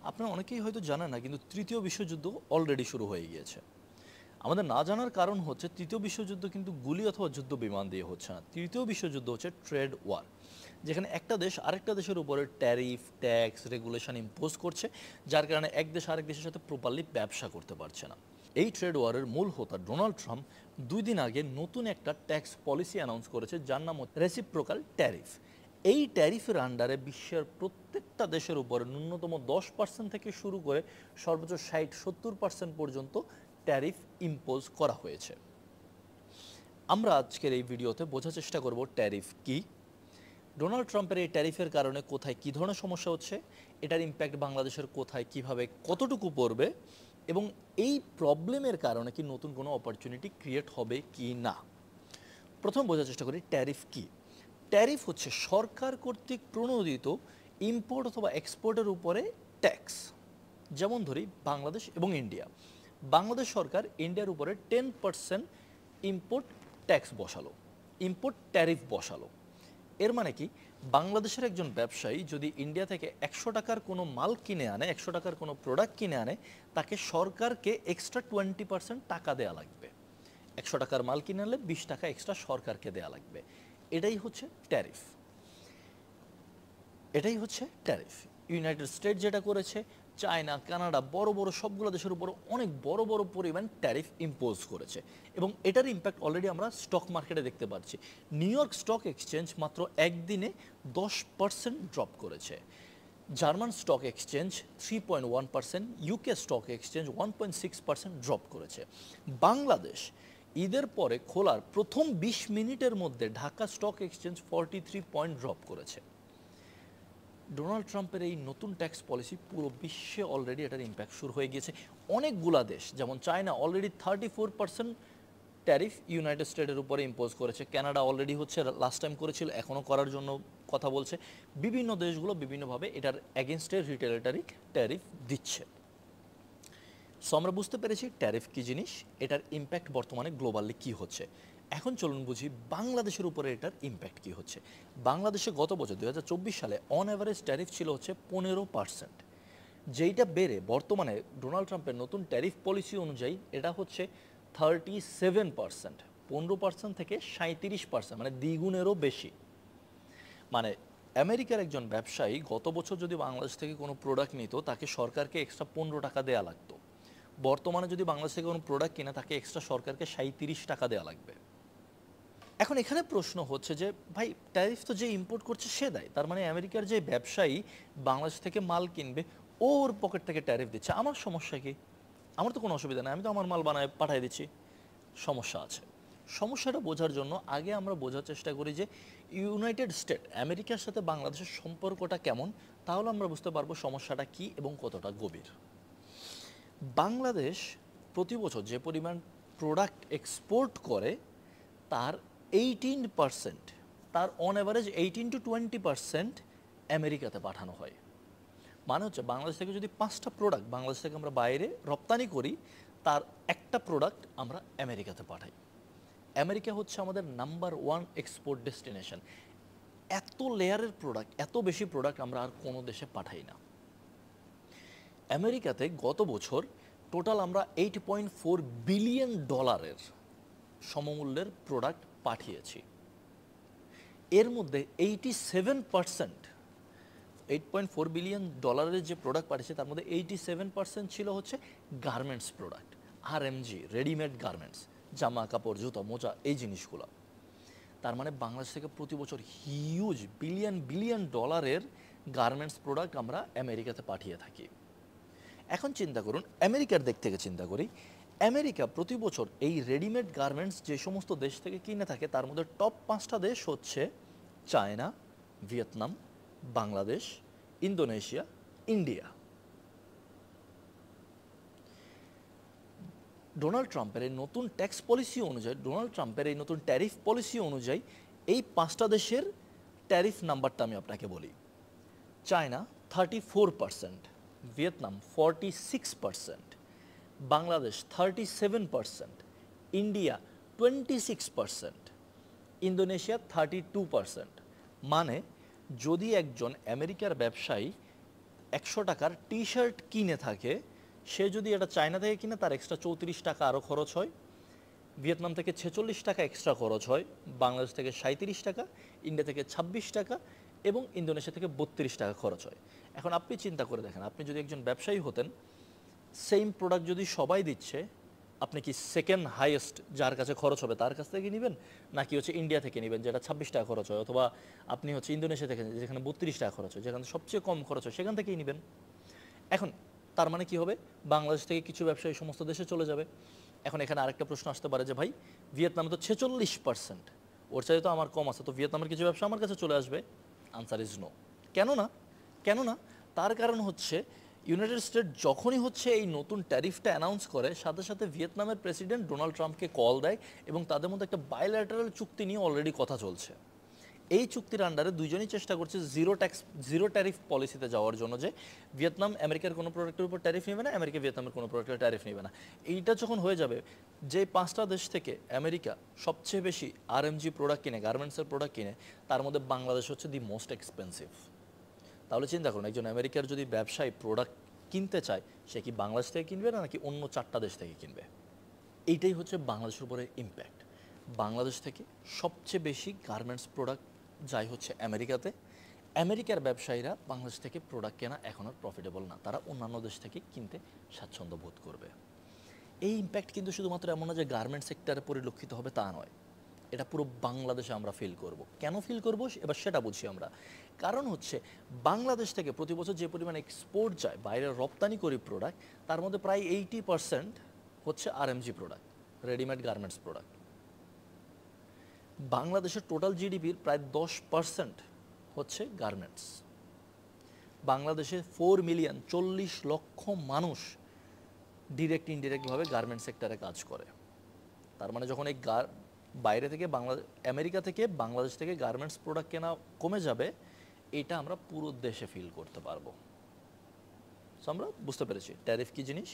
আপনারা অনেকেই হয়তো জানেন না, কিন্তু তৃতীয় বিশ্বযুদ্ধ অলরেডি শুরু হয়ে গিয়েছে। আমাদের না জানার কারণ হচ্ছে তৃতীয় বিশ্বযুদ্ধ কিন্তু গুলি অথবা যুদ্ধ বিমান দিয়ে হচ্ছে না। তৃতীয় বিশ্বযুদ্ধ হচ্ছে ট্রেড ওয়ার, যেখানে একটা দেশ আরেকটা দেশের উপরে ট্যারিফ, ট্যাক্স, রেগুলেশন ইম্পোজ করছে, যার কারণে এক দেশ আরেক দেশের সাথে প্রপারলি ব্যবসা করতে পারছে না। এই ট্রেড ওয়ারের মূল হোতা ডোনাল্ড ট্রাম্প 2 দিন আগে নতুন একটা ট্যাক্স পলিসি অ্যানাউন্স করেছে, যার নাম হচ্ছে রেসিপ্রোকাল ট্যারিফ। এই ট্যারিফের আন্ডারে বিশ্বের প্রত্যেকটা দেশের উপরে ন্যূনতম 10% থেকে শুরু করে সর্বোচ্চ 60-70% পর্যন্ত ট্যারিফ ইম্পোজ করা হয়েছে। আমরা আজকের এই ভিডিওতে বোঝার চেষ্টা করব ট্যারিফ কি, ডোনাল্ড ট্রাম্পের এই ট্যারিফের কারণে কোথায় কী ধরনের সমস্যা হচ্ছে, এটার ইম্প্যাক্ট বাংলাদেশের কোথায় কিভাবে কতটুকু পড়বে, এবং এই প্রবলেমের কারণে কি নতুন কোনো অপরচুনিটি ক্রিয়েট হবে কি না। প্রথম বোঝার চেষ্টা করি ট্যারিফ কি। ট্যারিফ হচ্ছে সরকার কর্তৃক প্রণোদিত ইম্পোর্ট অথবা এক্সপোর্টের উপরে ট্যাক্স। যেমন ধরি বাংলাদেশ এবং ইন্ডিয়া। বাংলাদেশ সরকার ইন্ডিয়ার উপরে 10% ইম্পোর্ট ট্যাক্স বসালো, ইম্পোর্ট ট্যারিফ বসালো। এর মানে কি, বাংলাদেশের একজন ব্যবসায়ী যদি ইন্ডিয়া থেকে 100 টাকার কোনো মাল কিনে আনে, 100 টাকার কোনো প্রোডাক্ট কিনে আনে, তাকে সরকারকে এক্সট্রা 20% টাকা দেওয়া লাগবে। 100 টাকার মাল কিনে আনলে 20 টাকা এক্সট্রা সরকারকে দেওয়া লাগবে। এটাই হচ্ছে ট্যারিফ, এটাই হচ্ছে ট্যারিফ। ইউনাইটেড স্টেট যেটা করেছে, চায়না, কানাডা, বড় বড় সবগুলো দেশের উপর অনেক বড় বড় পরিমাণ ট্যারিফ ইম্পোজ করেছে, এবং এটার ইম্প্যাক্ট অলরেডি আমরা স্টক মার্কেটে দেখতে পাচ্ছি। নিউ ইয়র্ক স্টক এক্সচেঞ্জ মাত্র একদিনে 10% ড্রপ করেছে, German stock exchange 3.1%, UK stock exchange 1.6% drop করেছে। বাংলাদেশ ঈদের পরে খোলার প্রথম 20 মিনিটের মধ্যে Dhaka stock exchange 43 point drop করেছে। ডোনাল্ড ট্রাম্পের এই নতুন ট্যাক্স পলিসি পুরো বিশ্বে অলরেডি এটার ইম্প্যাক্ট শুরু হয়ে গিয়েছে। অনেকগুলা দেশ যেমন চায়না অলরেডি 34% ট্যারিফ ইউনাইটেড স্টেটের উপরে ইম্পোজ করেছে, কানাডা অলরেডি হচ্ছে, লাস্ট টাইম করেছিল, এখনও করার জন্য কথা বলছে। বিভিন্ন দেশগুলো বিভিন্নভাবে এটার এগেনস্টে রিটেলিটারি ট্যারিফ দিচ্ছে। সো আমরা বুঝতে পেরেছি ট্যারিফ কী জিনিস, এটার ইম্প্যাক্ট বর্তমানে গ্লোবালি কী হচ্ছে। এখন চলুন বুঝি বাংলাদেশের উপরে এটার ইম্প্যাক্ট কী হচ্ছে। বাংলাদেশে গত বছর 2024 সালে অন অ্যাভারেজ ট্যারিফ ছিল হচ্ছে 15%, যেইটা বেড়ে বর্তমানে ডোনাল্ড ট্রাম্পের নতুন ট্যারিফ পলিসি অনুযায়ী এটা হচ্ছে 37%। 15% থেকে 37%, মানে দ্বিগুণেরও বেশি। মানে আমেরিকার একজন ব্যবসায়ী গত বছর যদি বাংলাদেশ থেকে কোনো প্রোডাক্ট নিত, তাকে সরকারকে এক্সট্রা 15 টাকা দেওয়া লাগতো। বর্তমানে যদি বাংলাদেশ থেকে কোনো প্রোডাক্ট কিনে, তাকে এক্সট্রা সরকারকে 37 টাকা দেওয়া লাগবে। এখন এখানে প্রশ্ন হচ্ছে যে ভাই, ট্যারিফ তো যে ইম্পোর্ট করছে সে দেয়, তার মানে আমেরিকার যে ব্যবসায়ী বাংলাদেশ থেকে মাল কিনবে, ওর পকেট থেকে ট্যারিফ দিচ্ছে, আমার সমস্যা কি? আমার তো কোনো অসুবিধা নেই, আমি তো আমার মাল বানায় পাঠিয়ে দিচ্ছি। সমস্যা আছে। সমস্যাটা বোঝার জন্য আগে আমরা বোঝার চেষ্টা করি যে ইউনাইটেড স্টেট আমেরিকার সাথে বাংলাদেশের সম্পর্কটা কেমন, তাহলে আমরা বুঝতে পারবো সমস্যাটা কি এবং কতটা গভীর। বাংলাদেশ প্রতি বছর যে পরিমাণ প্রোডাক্ট এক্সপোর্ট করে, তার 18%, তার অন অ্যাভারেজ 18 to 20% আমেরিকাতে পাঠানো হয়। মানে হচ্ছে বাংলাদেশ থেকে যদি 5টা প্রোডাক্ট বাংলাদেশ থেকে আমরা বাইরে রপ্তানি করি, তার একটা প্রোডাক্ট আমরা আমেরিকাতে পাঠাই। আমেরিকা হচ্ছে আমাদের নাম্বার 1 এক্সপোর্ট ডেস্টিনেশন। এত লেয়ারের প্রোডাক্ট, এত বেশি প্রোডাক্ট আমরা আর কোনো দেশে পাঠাই না। আমেরিকাতে গত বছর টোটাল আমরা $8.4 বিলিয়ন সমমূল্যের প্রোডাক্ট পাঠিয়েছি। এর মধ্যে 87%, $8.4 বিলিয়ন যে প্রোডাক্ট পাঠিয়েছে, তার মধ্যে 87% ছিল হচ্ছে garments product, RMG, readymade garments, জামা কাপড়, জুতা, মোজা, এই জিনিসগুলো। তার মানে বাংলাদেশ থেকে প্রতি বছর হিউজ বিলিয়ন ডলারের গার্মেন্টস প্রোডাক্ট আমরা আমেরিকাতে পাঠিয়ে থাকি। এখন চিন্তা করুন, আমেরিকার দিক থেকে চিন্তা করি। আমেরিকা প্রতি বছর এই রেডিমেড গার্মেন্টস যে সমস্ত দেশ থেকে কিনে থাকে, তার মধ্যে টপ 5টা দেশ হচ্ছে China, Vietnam, Bangladesh, Indonesia, India. Donald ট্রাম্পের এই নতুন ট্যাক্স পলিসি অনুযায়ী, ডোনাল্ড ট্রাম্পের এই নতুন ট্যারিফ পলিসি অনুযায়ী এই 5টা দেশের ট্যারিফ নাম্বারটা আমি আপনাকে বলি। China 34%, Vietnam 46%, Bangladesh 37%, India 26%, Indonesia 32%। মানে যদি একজন আমেরিকার ব্যবসায়ী 100 টাকার টি শার্ট কিনে থাকে, সে যদি এটা চায়না থেকে কিনে তার এক্সট্রা 34 টাকা আরও খরচ হয়, ভিয়েতনাম থেকে 46 টাকা এক্সট্রা খরচ হয়, বাংলাদেশ থেকে 37 টাকা, ইন্ডিয়া থেকে 26 টাকা এবং ইন্দোনেশিয়া থেকে 32 টাকা খরচ হয়। এখন আপনি চিন্তা করে দেখেন, আপনি যদি একজন ব্যবসায়ী হতেন, সেম প্রোডাক্ট যদি সবাই দিচ্ছে, আপনি কি সেকেন্ড হাইয়েস্ট যার কাছে খরচ হবে তার কাছ থেকে নেবেন, নাকি হচ্ছে ইন্ডিয়া থেকে নেবেন যেটা 26 টাকা খরচ হয়, অথবা আপনি হচ্ছে ইন্দোনেশিয়া থেকে যেখানে 32 টাকা খরচ হয়, যেখানে সবচেয়ে কম খরচ হয় সেখান থেকেই নেবেন? এখন তার মানে কি হবে, বাংলাদেশ থেকে কিছু ব্যবসায়ী সমস্ত দেশে চলে যাবে। এখন এখানে আরেকটা প্রশ্ন আসতে পারে যে ভাই, ভিয়েতনামে তো 46%, ওর চাইতে তো আমার কম আছে, তো ভিয়েতনামের কিছু ব্যবসা আমার কাছে চলে আসবে? Answer is no. কেন না? কেন না? তার কারণ হচ্ছে ইউনাইটেড স্টেট যখনই হচ্ছে এই নতুন ট্যারিফটা অ্যানাউন্স করে, সাথে সাথে ভিয়েতনামের প্রেসিডেন্ট ডোনাল্ড ট্রাম্পকে কল দেয় এবং তাদের মধ্যে একটা বায়োল্যাটারাল চুক্তি নিয়ে অলরেডি কথা চলছে। এই চুক্তির আন্ডারে দুইজনই চেষ্টা করছে জিরো ট্যারিফ পলিসিতে যাওয়ার জন্য, যে ভিয়েতনাম আমেরিকার কোনো প্রোডাক্টের উপর ট্যারিফ নেবে না, আমেরিকা ভিয়েতনামের কোনো প্রোডাক্টের ট্যারিফ নেবে না। এইটা যখন হয়ে যাবে, যে 5টা দেশ থেকে আমেরিকা সবচেয়ে বেশি আরএমজি প্রোডাক্ট কিনে, গার্মেন্টসের প্রোডাক্ট কিনে, তার মধ্যে বাংলাদেশ হচ্ছে দি মোস্ট এক্সপেন্সিভ। তাহলে চিন্তা করুন, একজন আমেরিকার যদি ব্যবসায়ী প্রোডাক্ট কিনতে চায়, সে কি বাংলাদেশ থেকে কিনবে না নাকি অন্য 4টা দেশ থেকে কিনবে? এইটাই হচ্ছে বাংলাদেশের উপরে ইম্প্যাক্ট। বাংলাদেশ থেকে সবচেয়ে বেশি গার্মেন্টস প্রোডাক্ট যায় হচ্ছে আমেরিকাতে। আমেরিকার ব্যবসায়ীরা বাংলাদেশ থেকে প্রোডাক্ট কেনা এখন আর প্রফিটেবল না, তারা অন্যান্য দেশ থেকে কিনতে স্বাচ্ছন্দ্য বোধ করবে। এই ইম্প্যাক্ট কিন্তু শুধুমাত্র এমন না যে গার্মেন্টস সেক্টরে পরিলক্ষিত হবে, তা নয়, এটা পুরো বাংলাদেশে আমরা ফিল করব। কেন ফিল করব এবার সেটা বুঝি আমরা। কারণ হচ্ছে বাংলাদেশ থেকে প্রতি বছর যে পরিমাণ এক্সপোর্ট যায়, বাইরে রপ্তানি করি প্রোডাক্ট, তার মধ্যে প্রায় 80% হচ্ছে RMG product, readymade garments product. বাংলাদেশের টোটাল জিডিপির প্রায় 10% হচ্ছে গার্মেন্টস। বাংলাদেশে 4 মিলিয়ন 40 লক্ষ মানুষ ডিরেক্ট ইনডিরেক্টভাবে গার্মেন্টস সেক্টরে কাজ করে। তার মানে যখন এই বাইরে থেকে আমেরিকা থেকে বাংলাদেশ থেকে গার্মেন্টস প্রোডাক্ট কেনা কমে যাবে, এটা আমরা পুরো দেশে ফিল করতে পারবো। সো আমরা বুঝতে পেরেছি ট্যারিফ কী জিনিস,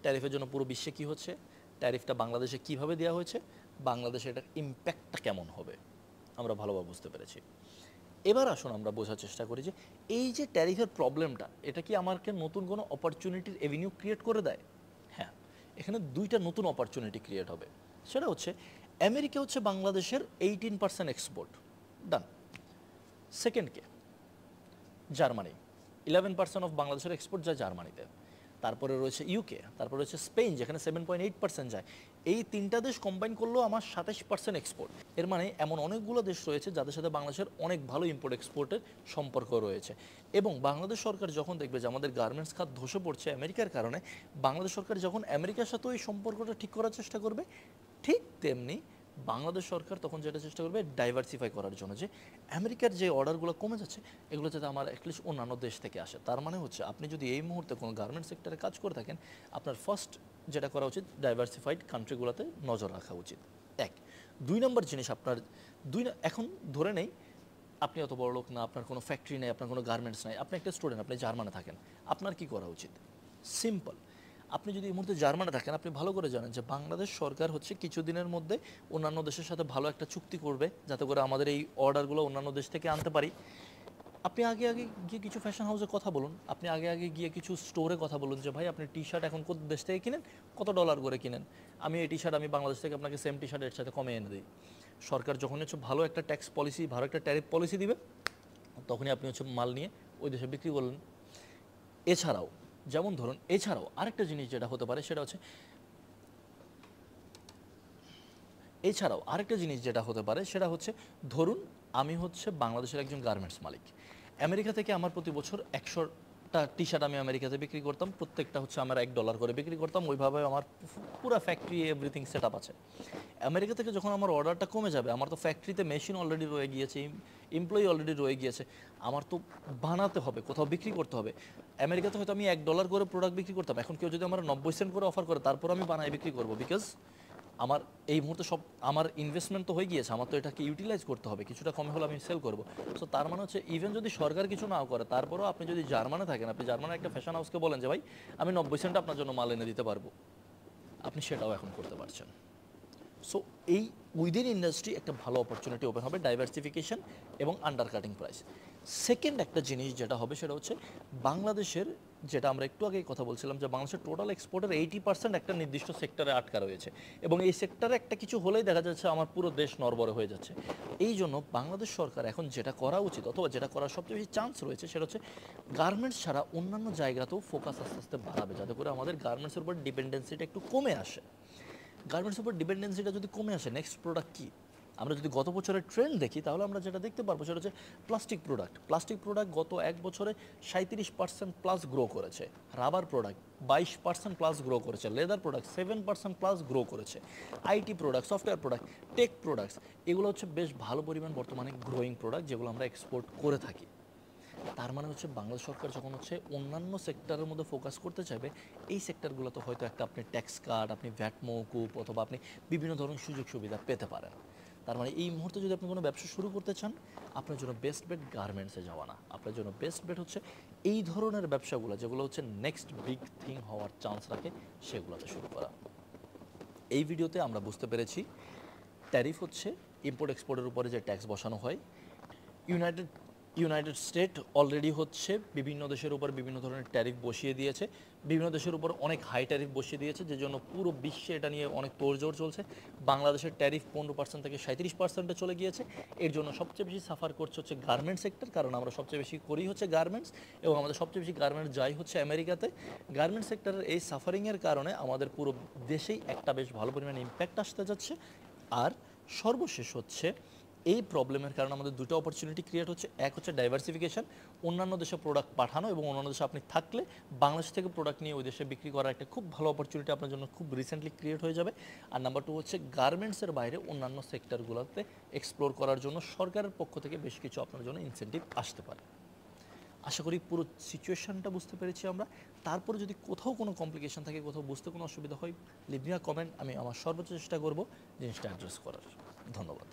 ট্যারিফের জন্য পুরো বিশ্বে কী হচ্ছে, ট্যারিফটা বাংলাদেশে কীভাবে দেওয়া হয়েছে, বাংলাদেশে এটার ইম্প্যাক্টটা কেমন হবে, আমরা ভালোভাবে বুঝতে পেরেছি। এবার আসুন আমরা বোঝার চেষ্টা করি যে এই যে ট্যারিফের প্রবলেমটা, এটা কি আমাকে নতুন কোনো অপরচুনিটির এভিনিউ ক্রিয়েট করে দেয়? হ্যাঁ, এখানে 2টা নতুন অপরচুনিটি ক্রিয়েট হবে। সেটা হচ্ছে, আমেরিকা হচ্ছে বাংলাদেশের 18% এক্সপোর্ট, ডান। সেকেন্ডকে জার্মানি, 11% অফ বাংলাদেশের এক্সপোর্ট যায় জার্মানিতে। তারপরে রয়েছে ইউকে, তারপরে রয়েছে স্পেন যেখানে 7.8% যায়। এই 3টা দেশ কম্বাইন করলেও আমার 27% এক্সপোর্ট। এর মানে এমন অনেকগুলো দেশ রয়েছে যাদের সাথে বাংলাদেশের অনেক ভালো ইম্পোর্ট এক্সপোর্টের সম্পর্ক রয়েছে। এবং বাংলাদেশ সরকার যখন দেখবে যে আমাদের গার্মেন্টস খাত ধসে পড়ছে আমেরিকার কারণে, বাংলাদেশ সরকার যখন আমেরিকার সাথে ওই সম্পর্কটা ঠিক করার চেষ্টা করবে, ঠিক তেমনি বাংলাদেশ সরকার তখন যেটা চেষ্টা করবে ডাইভার্সিফাই করার জন্য, যে আমেরিকার যে অর্ডারগুলো কমে যাচ্ছে এগুলো যাতে আমার অ্যাটলিস্ট অন্যান্য দেশ থেকে আসে। তার মানে হচ্ছে আপনি যদি এই মুহূর্তে কোনো গার্মেন্টস সেক্টরে কাজ করে থাকেন, আপনার ফার্স্ট যেটা করা উচিত, ডাইভার্সিফাইড কান্ট্রিগুলোতে নজর রাখা উচিত। 1 2 নম্বর জিনিস, আপনার এখন ধরে নেই আপনি অত বড় লোক না, আপনার কোনো ফ্যাক্টরি নেই, আপনার কোনো গার্মেন্টস নাই, আপনি একটা স্টুডেন্ট, আপনি জার্মানে থাকেন, আপনার কি করা উচিত? সিম্পল। আপনি যদি এই মুহূর্তে জার্মানে থাকেন, আপনি ভালো করে জানেন যে বাংলাদেশ সরকার হচ্ছে কিছুদিনের মধ্যে অন্যান্য দেশের সাথে ভালো একটা চুক্তি করবে, যাতে করে আমাদের এই অর্ডারগুলো অন্যান্য দেশ থেকে আনতে পারি। আপনি আগে আগে গিয়ে কিছু ফ্যাশন হাউসে কথা বলুন, আপনি আগে আগে গিয়ে কিছু স্টোরে কথা বলুন যে ভাই আপনি টি শার্ট এখন কোন দেশ থেকে কিনেন, কত ডলার করে কিনেন, আমি এই টি শার্ট আমি বাংলাদেশ থেকে আপনাকে সেম টি শার্ট এর সাথে কমে এনে দিই। সরকার যখন হচ্ছে ভালো একটা ট্যাক্স পলিসি, ভালো একটা ট্যারিফ পলিসি দিবে, তখনই আপনি হচ্ছে মাল নিয়ে ওই দেশে বিক্রি করলেন। এছাড়াও যেমন ধরুন, এছাড়াও আরেকটা জিনিস যেটা হতে পারে সেটা হচ্ছে, ধরুন আমি হচ্ছে বাংলাদেশের একজন গার্মেন্টস মালিক, আমেরিকা থেকে আমার প্রতি বছর 100টা টি শার্ট আমি আমেরিকাতে বিক্রি করতাম, প্রত্যেকটা হচ্ছে আমার $1 করে বিক্রি করতাম, ওইভাবে আমার পুরো ফ্যাক্টরি এভরিথিং সেট আপ আছে। আমেরিকা থেকে যখন আমার অর্ডারটা কমে যাবে, আমার তো ফ্যাক্টরিতে মেশিন অলরেডি রয়ে গিয়েছে, এমপ্লয়ি অলরেডি রয়ে গিয়েছে, আমার তো বানাতে হবে, কোথাও বিক্রি করতে হবে। আমেরিকাতে হয়তো আমি $1 করে প্রোডাক্ট বিক্রি করতাম, এখন কেউ যদি আমার 90 সেন্ট করে অফার করে, তারপর আমি বানায় বিক্রি করবো, বিকজ আমার এই মুহূর্তে সব আমার ইনভেস্টমেন্ট তো হয়ে গিয়েছে, আমার তো এটাকে ইউটিলাইজ করতে হবে, কিছুটা কমে হলে আমি সেল করবো। সো তার মানে হচ্ছে ইভেন যদি সরকার কিছু নাও করে, তারপরেও আপনি যদি জার্মানে থাকেন, আপনি জার্মানের একটা ফ্যাশন হাউসকে বলেন যে ভাই আমি 90 সেন্ট আপনার জন্য মাল এনে দিতে পারবো, আপনি সেটাও এখন করতে পারছেন। সো এই উইদিন ইন্ডাস্ট্রি একটা ভালো অপরচুনিটি ওপেন হবে, ডাইভার্সিফিকেশন এবং আন্ডার কাটিং প্রাইস। সেকেন্ড একটা জিনিস যেটা হবে সেটা হচ্ছে বাংলাদেশের, যেটা আমরা একটু আগেই কথা বলছিলাম, যে বাংলাদেশের টোটাল এক্সপোর্টের 80% একটা নির্দিষ্ট সেক্টরে আটকা রয়েছে, এবং এই সেক্টরে একটা কিছু হলেই দেখা যাচ্ছে আমার পুরো দেশ নড়বড়ে হয়ে যাচ্ছে। এই জন্য বাংলাদেশ সরকার এখন যেটা করা উচিত, অথবা যেটা করার সবচেয়ে বেশি চান্স রয়েছে, সেটা হচ্ছে গার্মেন্টস ছাড়া অন্যান্য জায়গাতেও ফোকাস আস্তে আস্তে বাড়াবে, যাতে করে আমাদের গার্মেন্টসের উপর ডিপেন্ডেন্সিটা একটু কমে আসে। গার্মেন্টসের উপর ডিপেন্ডেন্সিটা যদি কমে আসে, নেক্সট প্রোডাক্ট কী? আমরা যদি গত বছরের ট্রেন্ড দেখি, তাহলে আমরা যেটা দেখতে পারবো সেটা হচ্ছে প্লাস্টিক প্রোডাক্ট। প্লাস্টিক প্রোডাক্ট গত এক বছরে 37% প্লাস গ্রো করেছে, রাবার প্রোডাক্ট 22% প্লাস গ্রো করেছে, লেদার প্রোডাক্ট 7% প্লাস গ্রো করেছে, IT product, software product, tech products, এগুলো হচ্ছে বেশ ভালো পরিমাণ বর্তমানে গ্রোয়িং প্রোডাক্ট, যেগুলো আমরা এক্সপোর্ট করে থাকি। তার মানে হচ্ছে বাংলাদেশ সরকার যখন হচ্ছে অন্যান্য সেক্টরের মধ্যে ফোকাস করতে চাইবে, এই সেক্টরগুলোতে হয়তো একটা আপনি ট্যাক্স কাট, আপনি ভ্যাট মওকুফ, অথবা আপনি বিভিন্ন ধরনের সুযোগ সুবিধা পেতে পারেন। তার মানে এই মুহূর্তে যদি আপনি কোনো ব্যবসা শুরু করতে চান, আপনার জন্য বেস্ট বেট গার্মেন্টসে যাওয়া না, আপনার জন্য বেস্ট বেট হচ্ছে এই ধরনের ব্যবসাগুলো, যেগুলো হচ্ছে নেক্সট বিগ থিং হওয়ার চান্স রাখে, সেগুলোতে শুরু করা। এই ভিডিওতে আমরা বুঝতে পেরেছি ট্যারিফ হচ্ছে ইম্পোর্ট এক্সপোর্টের উপরে যে ট্যাক্স বসানো হয়। ইউনাইটেড স্টেট অলরেডি হচ্ছে বিভিন্ন দেশের উপর বিভিন্ন ধরনের ট্যারিফ বসিয়ে দিয়েছে, বিভিন্ন দেশের উপর অনেক হাই ট্যারিফ বসিয়ে দিয়েছে, যে জন্য পুরো বিশ্বে এটা নিয়ে অনেক তোড়জোড় চলছে। বাংলাদেশের ট্যারিফ 15% থেকে 37%-এ চলে গিয়েছে। এর জন্য সবচেয়ে বেশি সাফার করছে হচ্ছে গার্মেন্টস সেক্টর, কারণ আমরা সবচেয়ে বেশি করি হচ্ছে গার্মেন্টস, এবং আমাদের সবচেয়ে বেশি গার্মেন্টস যাই হচ্ছে আমেরিকাতে। গার্মেন্টস সেক্টরের এই সাফারিংয়ের কারণে আমাদের পুরো দেশেই একটা বেশ ভালো পরিমাণে ইম্প্যাক্ট আসতে যাচ্ছে। আর সর্বশেষ হচ্ছে এই প্রবলেমের কারণে আমাদের দুটো অপরচুনিটি ক্রিয়েট হচ্ছে। এক হচ্ছে ডাইভার্সিফিকেশন, অন্যান্য দেশে প্রোডাক্ট পাঠানো, এবং অন্যান্য দেশে আপনি থাকলে বাংলাদেশ থেকে প্রোডাক্ট নিয়ে ওই দেশে বিক্রি করার একটা খুব ভালো অপরচুনিটি আপনার জন্য খুব রিসেন্টলি ক্রিয়েট হয়ে যাবে। আর নাম্বার টু হচ্ছে গার্মেন্টসের বাইরে অন্যান্য সেক্টরগুলোতে এক্সপ্লোর করার জন্য সরকারের পক্ষ থেকে বেশ কিছু আপনার জন্য ইনসেন্টিভ আসতে পারে। আশা করি পুরো সিচুয়েশনটা বুঝতে পেরেছি আমরা। তারপরে যদি কোথাও কোনো কমপ্লিকেশন থাকে, কোথাও বুঝতে কোনো অসুবিধা হয়, লিভ মি আ কমেন্ট, আমি আমার সর্বোচ্চ চেষ্টা করব জিনিসটা অ্যাড্রেস করার। ধন্যবাদ।